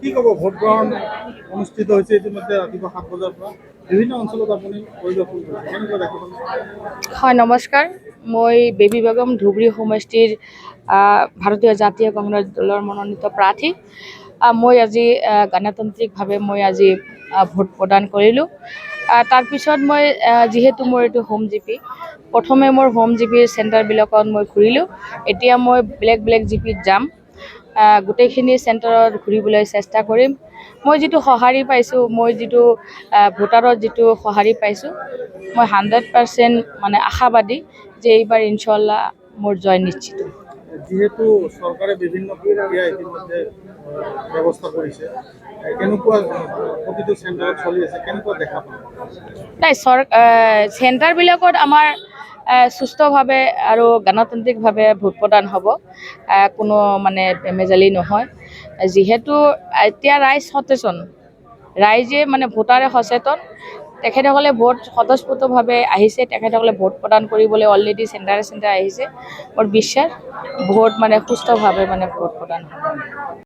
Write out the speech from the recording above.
কি ক'ব ভোট গ্ৰহণ অনুষ্ঠিত হৈছে ইতিমধ্যে ৰাতিপুৱা 7 বজাৰ পৰা বিভিন্ন অঞ্চলত আপুনি পৰিদৰ্শন কৰিছে কেনেকুৱা দেখা পালে? হয় নমস্কাৰ, মই বেবী বেগম ধুবুৰী সমষ্টিৰ ভাৰতীয় জাতীয় কংগ্ৰেছ দলৰ মনোনীত প্ৰাৰ্থী। মই আজি গণতান্ত্ৰিকভাৱে মই আজি ভোট প্ৰদান কৰিলোঁ। তাৰপিছত মই যিহেতু মোৰ এইটো হোম জিপি, প্ৰথমে মোৰ হোম জিপিৰ চেণ্টাৰবিলাকত মই ঘূৰিলোঁ। এতিয়া মই বেলেগ বেলেগ জিপিত যাম, গোটেইখিনি চেণ্টাৰত ঘূৰিবলৈ চেষ্টা কৰিম। মই যিটো সঁহাৰি পাইছোঁ, মই যিটো ভোটাৰৰ যিটো সঁহাৰি পাইছোঁ, মই 100% মানে আশাবাদী যে এইবাৰ ইনশাল্লাহ মোৰ জয় নিশ্চিত। যিহেতু চৰকাৰে বিভিন্ন প্ৰক্ৰিয়া ইতিমধ্যে ব্যৱস্থা কৰিছে, কেনেকুৱা প্ৰতিটো চেণ্টাৰত চলি আছে, কেনেকুৱা দেখা পায়? নাই, চেণ্টাৰবিলাকত আমাৰ সুস্থভাৱে আৰু গণতান্ত্ৰিকভাৱে ভোট প্ৰদান হ'ব, কোনো মানে বেমেজালি নহয়। যিহেতু এতিয়া ৰাইজ সচেতন, ৰাইজে মানে ভোটাৰে সচেতন, তেখেতসকলে ভোট স্বতঃস্ফূৰ্তভাৱে আহিছে, তেখেতসকলে ভোট প্ৰদান কৰিবলৈ অলৰেডি চেণ্টাৰে আহিছে। মোৰ বিশ্বাস ভোট মানে সুস্থভাৱে মানে ভোট প্ৰদান হ'ব।